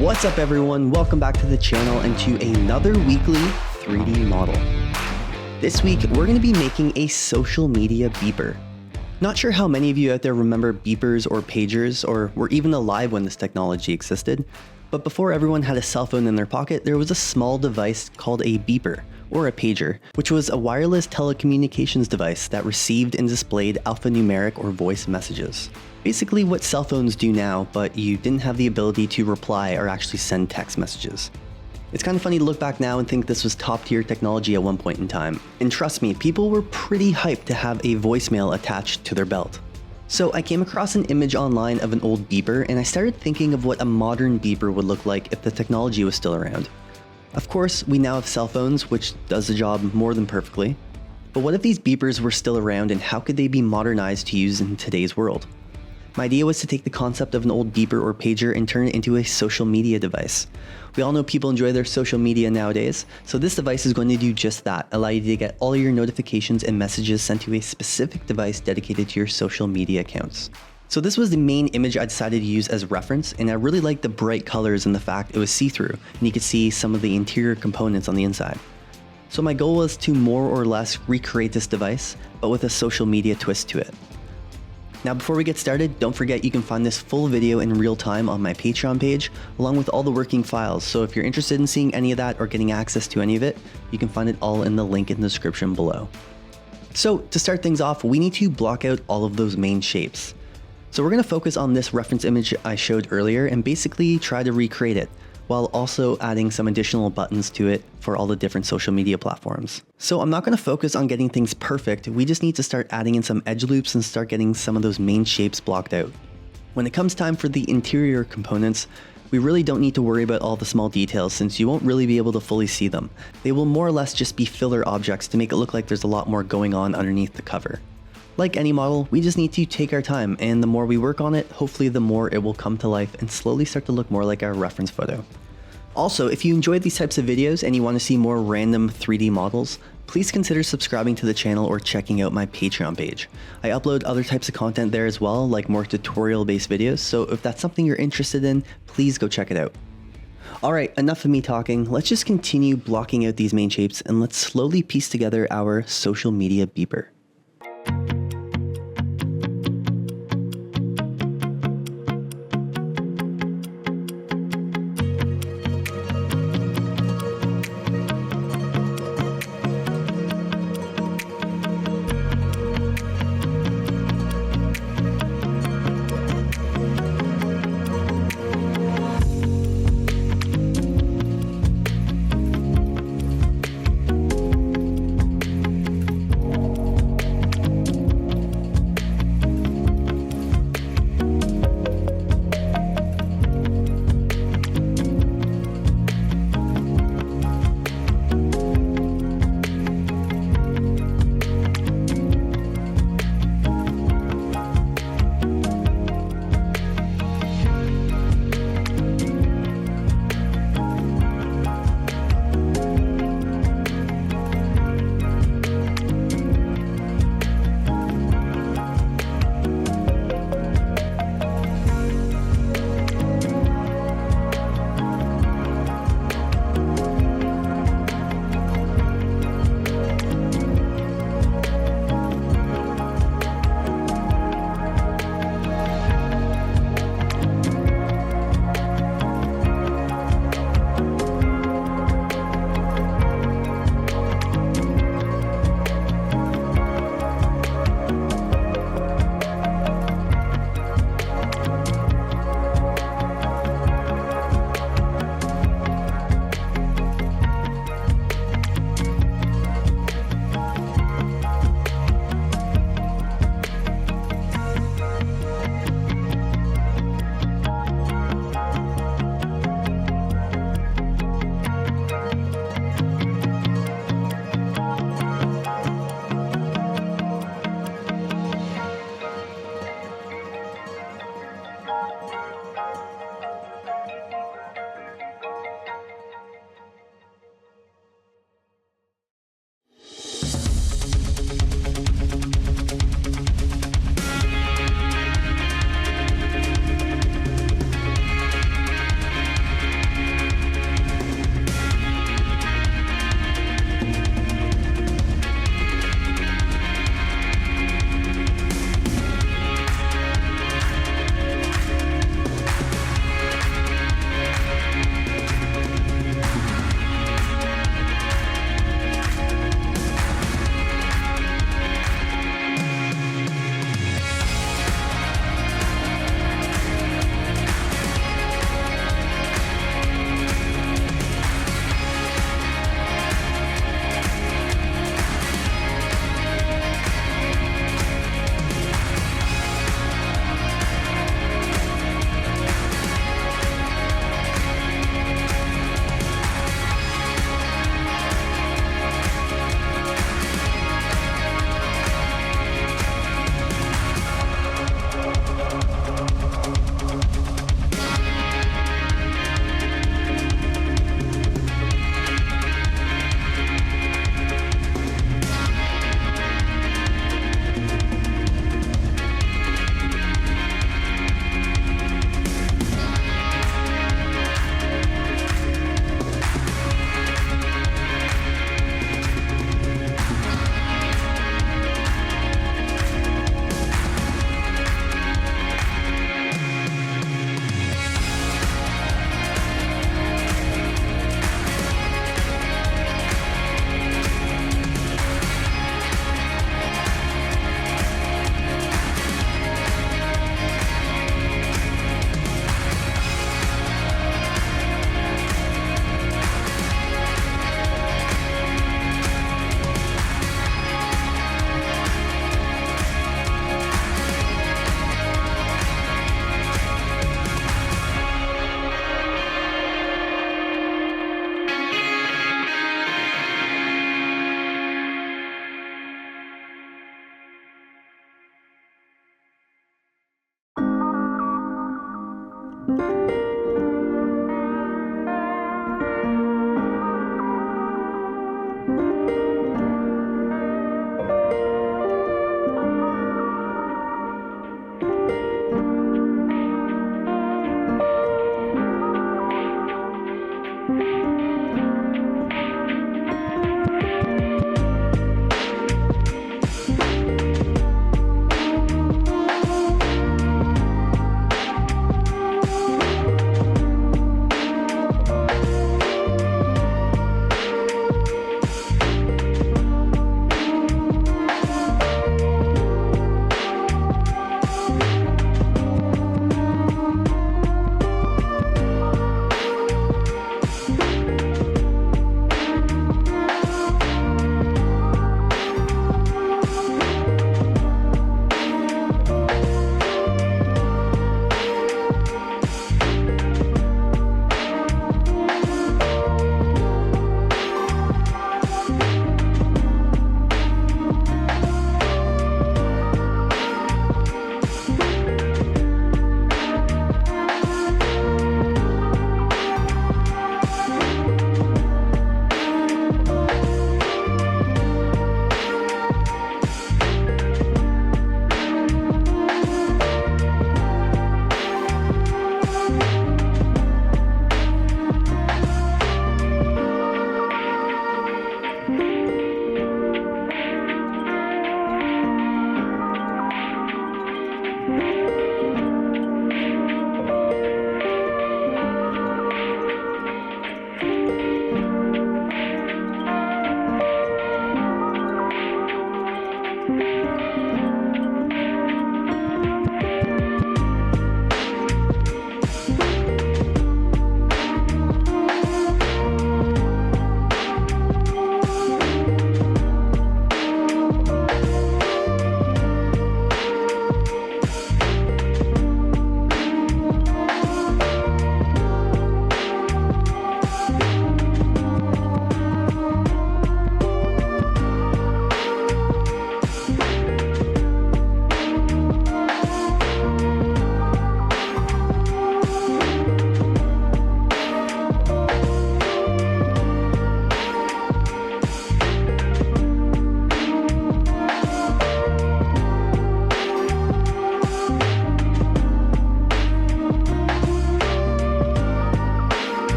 What's up everyone, welcome back to the channel and to another weekly 3D model. This week we're going to be making a social media beeper. Not sure how many of you out there remember beepers or pagers or were even alive when this technology existed, but before everyone had a cell phone in their pocket, there was a small device called a beeper or a pager, which was a wireless telecommunications device that received and displayed alphanumeric or voice messages. Basically what cell phones do now, but you didn't have the ability to reply or actually send text messages. It's kind of funny to look back now and think this was top tier technology at one point in time. And trust me, people were pretty hyped to have a voicemail attached to their belt. So I came across an image online of an old beeper and I started thinking of what a modern beeper would look like if the technology was still around. Of course, we now have cell phones, which does the job more than perfectly. But what if these beepers were still around and how could they be modernized to use in today's world? My idea was to take the concept of an old beeper or pager and turn it into a social media device. We all know people enjoy their social media nowadays, so this device is going to do just that, allow you to get all your notifications and messages sent to a specific device dedicated to your social media accounts. So this was the main image I decided to use as reference, and I really liked the bright colors and the fact it was see-through, and you could see some of the interior components on the inside. So my goal was to more or less recreate this device, but with a social media twist to it. Now before we get started, don't forget you can find this full video in real time on my Patreon page, along with all the working files, so if you're interested in seeing any of that or getting access to any of it, you can find it all in the link in the description below. So to start things off, we need to block out all of those main shapes. So we're going to focus on this reference image I showed earlier and basically try to recreate it, while also adding some additional buttons to it for all the different social media platforms. So I'm not going to focus on getting things perfect, we just need to start adding in some edge loops and start getting some of those main shapes blocked out. When it comes time for the interior components, we really don't need to worry about all the small details since you won't really be able to fully see them. They will more or less just be filler objects to make it look like there's a lot more going on underneath the cover. Like any model, we just need to take our time, and the more we work on it, hopefully the more it will come to life and slowly start to look more like our reference photo. Also, if you enjoyed these types of videos and you want to see more random 3D models, please consider subscribing to the channel or checking out my Patreon page. I upload other types of content there as well, like more tutorial-based videos, so if that's something you're interested in, please go check it out. Alright, enough of me talking, let's just continue blocking out these main shapes and let's slowly piece together our social media beeper.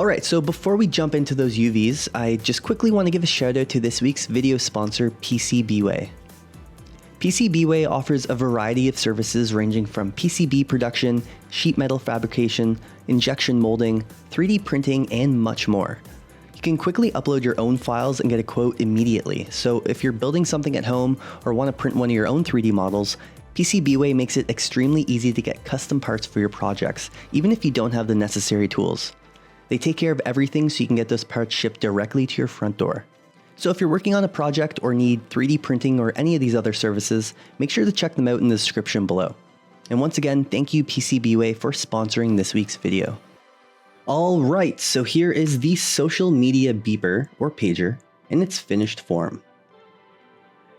Alright, so before we jump into those UVs, I just quickly want to give a shout out to this week's video sponsor, PCBWay. PCBWay offers a variety of services ranging from PCB production, sheet metal fabrication, injection molding, 3D printing, and much more. You can quickly upload your own files and get a quote immediately, so if you're building something at home or want to print one of your own 3D models, PCBWay makes it extremely easy to get custom parts for your projects, even if you don't have the necessary tools. They take care of everything so you can get those parts shipped directly to your front door. So if you're working on a project or need 3D printing or any of these other services, make sure to check them out in the description below. And once again, thank you PCBWay for sponsoring this week's video. Alright, so here is the social media beeper or pager in its finished form.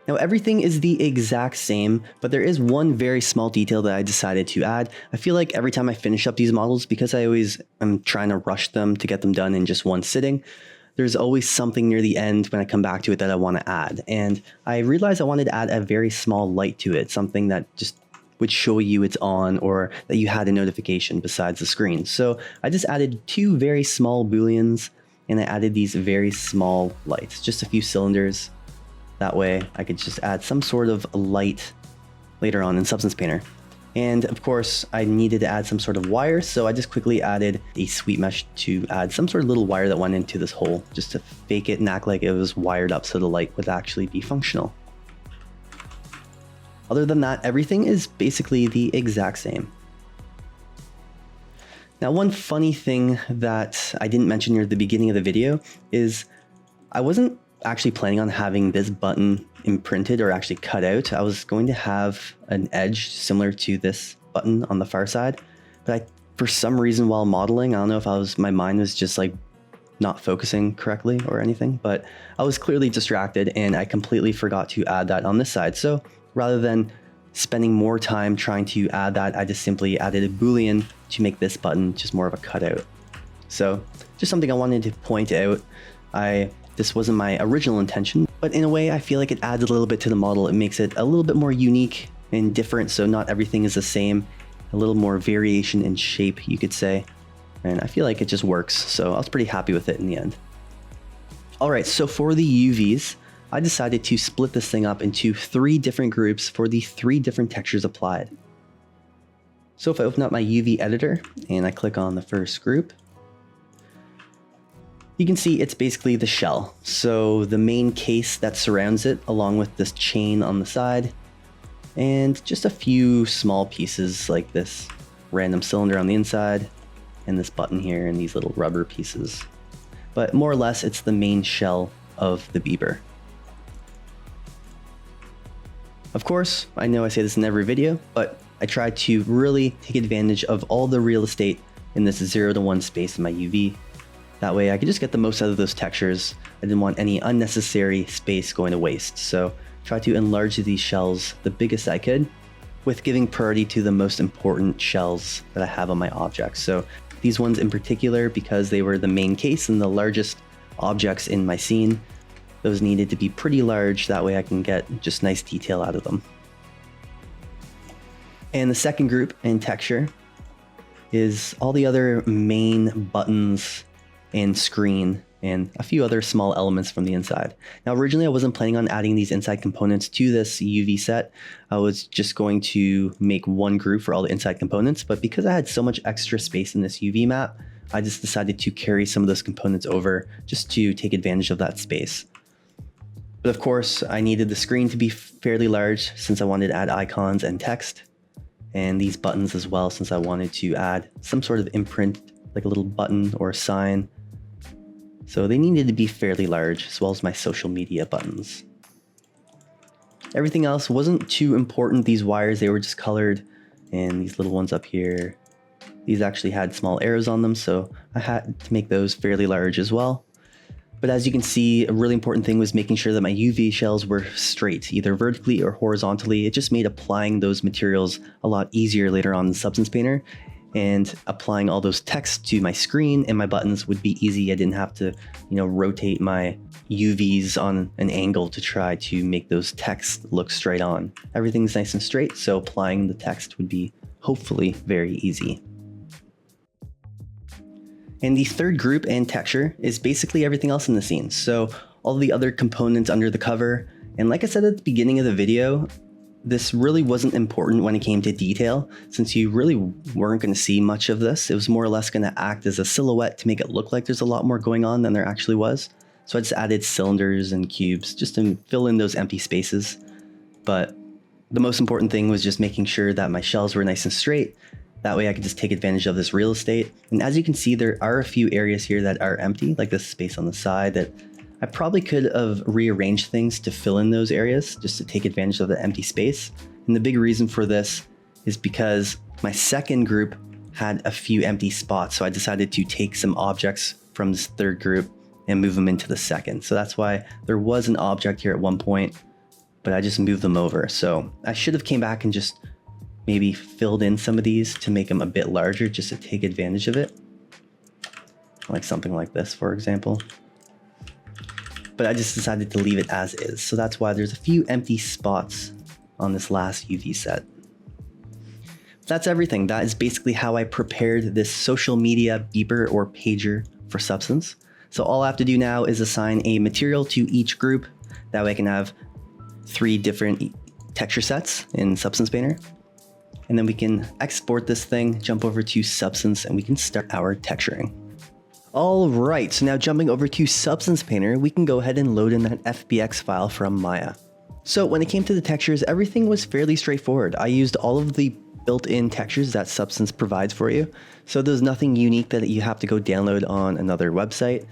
Now everything is the exact same, but there is one very small detail that I decided to add. I feel like every time I finish up these models, because I always am trying to rush them to get them done in just one sitting, there's always something near the end when I come back to it that I want to add. And I realized I wanted to add a very small light to it, something that just would show you it's on or that you had a notification besides the screen. So I just added two very small booleans and I added these very small lights, just a few cylinders. That way I could just add some sort of light later on in Substance Painter. And of course, I needed to add some sort of wire, so I just quickly added a sweet mesh to add some sort of little wire that went into this hole, just to fake it and act like it was wired up so the light would actually be functional. Other than that, everything is basically the exact same. Now, one funny thing that I didn't mention near the beginning of the video is I wasn't actually planning on having this button imprinted or actually cut out. I was going to have an edge similar to this button on the far side, but for some reason while modeling, I don't know if my mind was just like not focusing correctly or anything, but I was clearly distracted and I completely forgot to add that on this side. So rather than spending more time trying to add that, I just simply added a boolean to make this button just more of a cutout. So just something I wanted to point out. This wasn't my original intention, but in a way I feel like it adds a little bit to the model. It makes it a little bit more unique and different, so not everything is the same. A little more variation in shape, you could say. And I feel like it just works, so I was pretty happy with it in the end. Alright, so for the UVs, I decided to split this thing up into 3 different groups for the 3 different textures applied. So if I open up my UV editor and I click on the first group, you can see it's basically the shell. So the main case that surrounds it, along with this chain on the side, and just a few small pieces like this random cylinder on the inside, and this button here, and these little rubber pieces. But more or less, it's the main shell of the beeper. Of course, I know I say this in every video, but I try to really take advantage of all the real estate in this 0 to 1 space in my UV. That way I could just get the most out of those textures. I didn't want any unnecessary space going to waste. So try to enlarge these shells the biggest I could with giving priority to the most important shells that I have on my objects. So these ones in particular, because they were the main case and the largest objects in my scene, those needed to be pretty large. That way I can get just nice detail out of them. And the second group in texture is all the other main buttons and screen and a few other small elements from the inside. Now originally I wasn't planning on adding these inside components to this UV set. I was just going to make one group for all the inside components, but because I had so much extra space in this UV map, I just decided to carry some of those components over just to take advantage of that space. But of course I needed the screen to be fairly large since I wanted to add icons and text, and these buttons as well since I wanted to add some sort of imprint like a little button or a sign. So they needed to be fairly large, as well as my social media buttons. Everything else wasn't too important. These wires, they were just colored, and these little ones up here, these actually had small arrows on them, so I had to make those fairly large as well. But as you can see, a really important thing was making sure that my UV shells were straight, either vertically or horizontally. It just made applying those materials a lot easier later on in Substance Painter. And applying all those text to my screen and my buttons would be easy. I didn't have to, rotate my UVs on an angle to try to make those texts look straight on. Everything's nice and straight, so applying the text would be hopefully very easy. And the third group and texture is basically everything else in the scene. So all the other components under the cover. And like I said at the beginning of the video, this really wasn't important when it came to detail, since you really weren't going to see much of this. It was more or less going to act as a silhouette to make it look like there's a lot more going on than there actually was. So I just added cylinders and cubes just to fill in those empty spaces. But the most important thing was just making sure that my shells were nice and straight. That way I could just take advantage of this real estate. And as you can see, there are a few areas here that are empty, like this space on the side that I probably could have rearranged things to fill in those areas just to take advantage of the empty space. And the big reason for this is because my second group had a few empty spots. So I decided to take some objects from this third group and move them into the second. So that's why there was an object here at one point, but I just moved them over. So I should have came back and just maybe filled in some of these to make them a bit larger just to take advantage of it. Like something like this, for example. But I just decided to leave it as is. So that's why there's a few empty spots on this last UV set. That's everything. That is basically how I prepared this social media beeper or pager for Substance. So all I have to do now is assign a material to each group. That way I can have 3 different texture sets in Substance Painter. And then we can export this thing, jump over to Substance, and we can start our texturing. All right, so now jumping over to Substance Painter, we can go ahead and load in that FBX file from Maya. So when it came to the textures, everything was fairly straightforward. I used all of the built-in textures that Substance provides for you. So there's nothing unique that you have to go download on another website.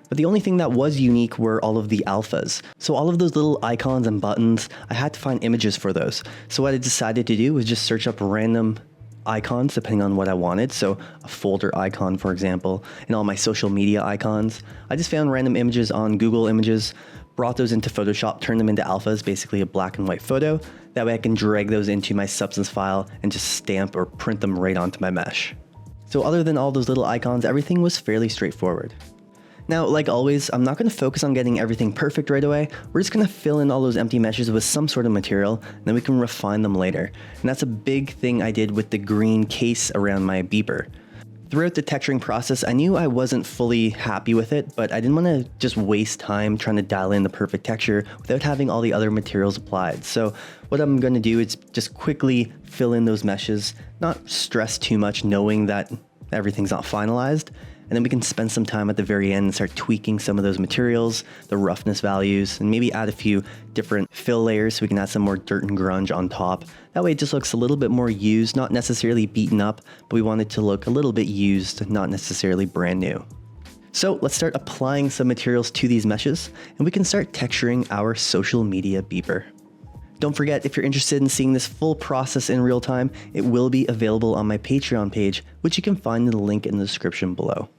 But the only thing that was unique were all of the alphas. So all of those little icons and buttons, I had to find images for those. So what I decided to do was just search up random icons depending on what I wanted. So a folder icon, for example, and all my social media icons. I just found random images on Google Images, brought those into Photoshop, turned them into alphas, basically a black and white photo. That way I can drag those into my Substance file and just stamp or print them right onto my mesh. So other than all those little icons, everything was fairly straightforward. Now, like always, I'm not going to focus on getting everything perfect right away. We're just going to fill in all those empty meshes with some sort of material, and then we can refine them later. And that's a big thing I did with the green case around my beeper. Throughout the texturing process, I knew I wasn't fully happy with it, but I didn't want to just waste time trying to dial in the perfect texture without having all the other materials applied. So what I'm going to do is just quickly fill in those meshes, not stress too much knowing that everything's not finalized. And then we can spend some time at the very end and start tweaking some of those materials, the roughness values, and maybe add a few different fill layers so we can add some more dirt and grunge on top. That way it just looks a little bit more used, not necessarily beaten up, but we want it to look a little bit used, not necessarily brand new. So let's start applying some materials to these meshes, and we can start texturing our social media beeper. Don't forget, if you're interested in seeing this full process in real time, it will be available on my Patreon page, which you can find in the link in the description below.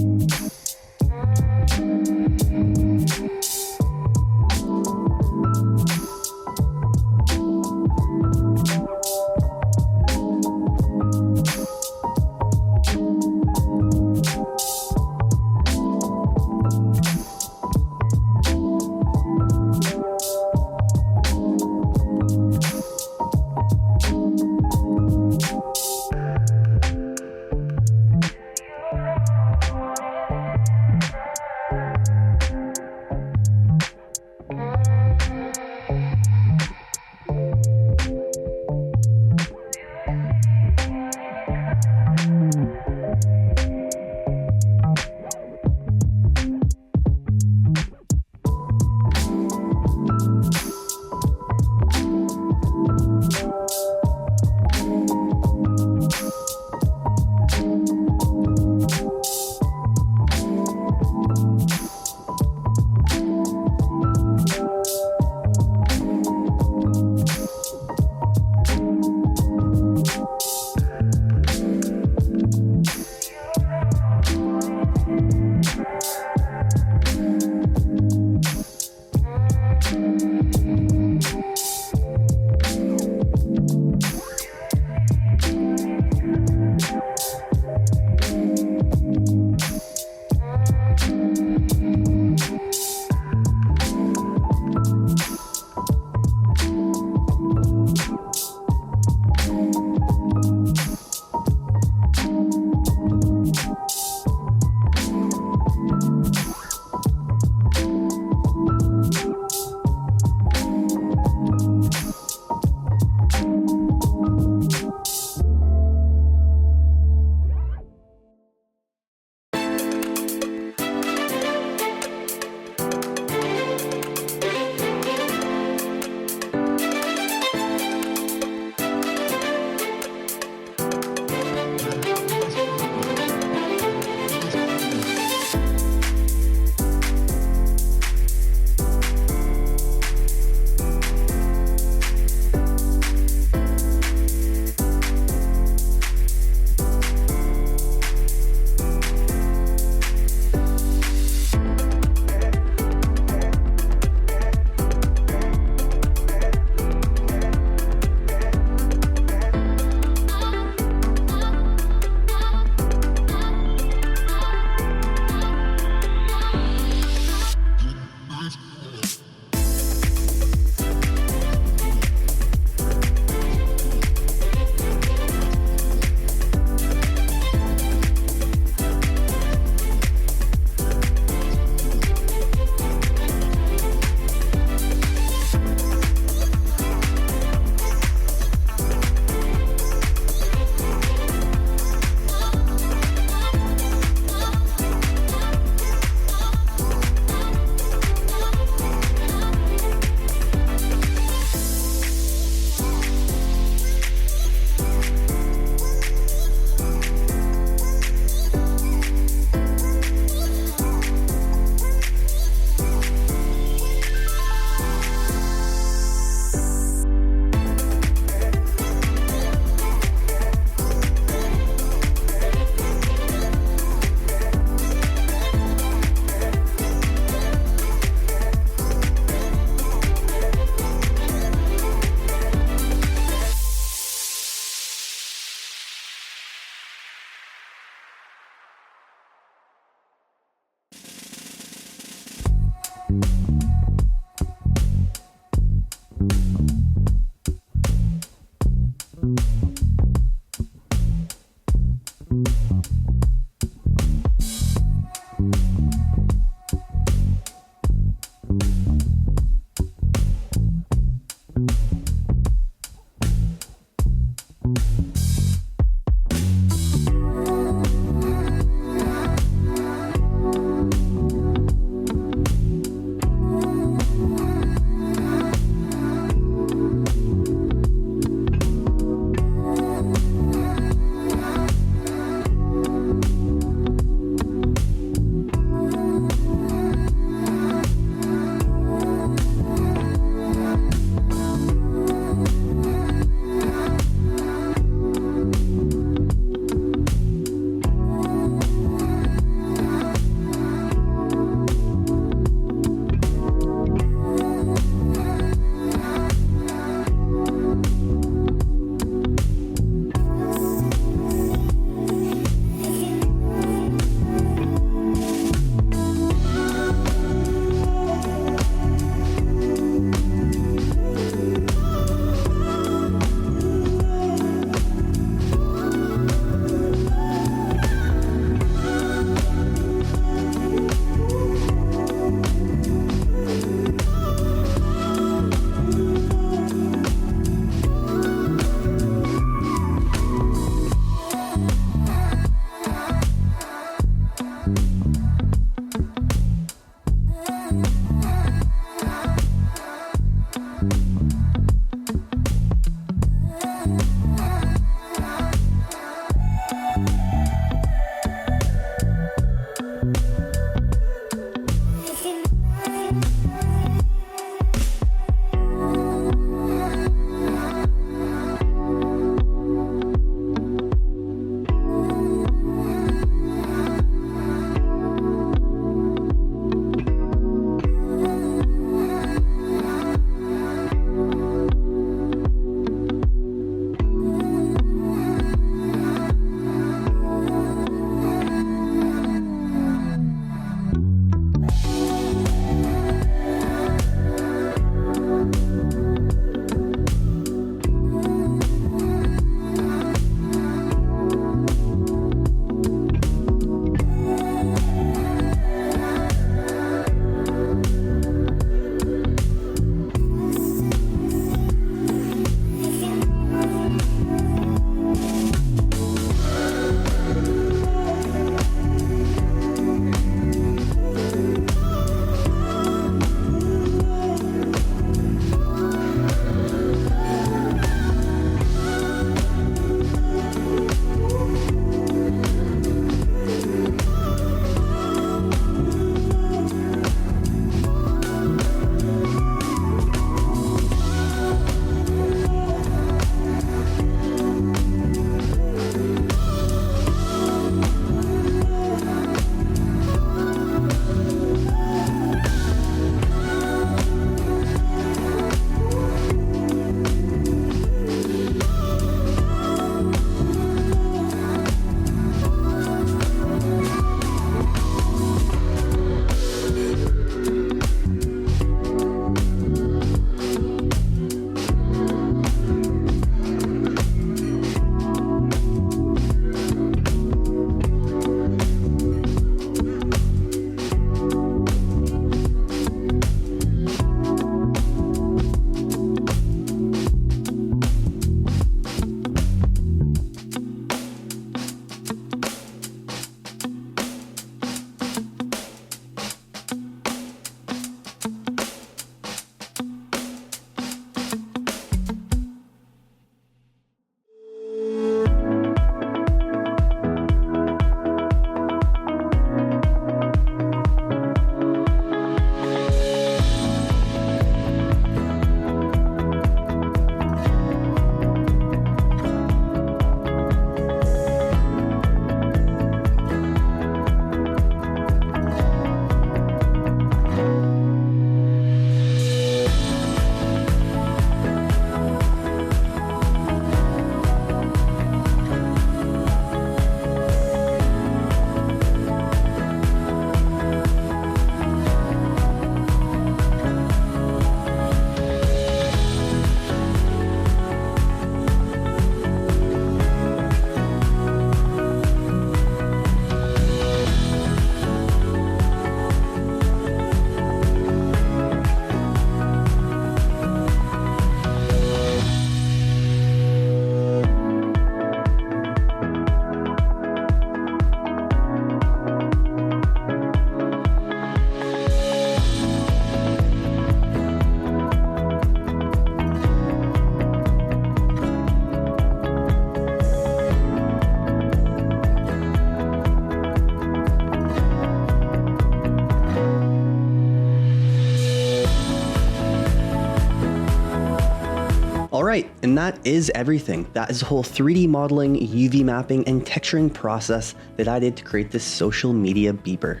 right, and that is everything. That is the whole 3D modeling, UV mapping, and texturing process that I did to create this social media beeper.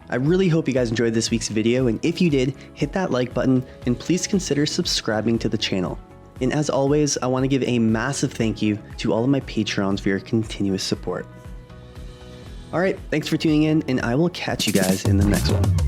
I really hope you guys enjoyed this week's video, and if you did, hit that like button and please consider subscribing to the channel. And as always, I want to give a massive thank you to all of my Patreons for your continuous support. All right, thanks for tuning in, and I will catch you guys in the next one.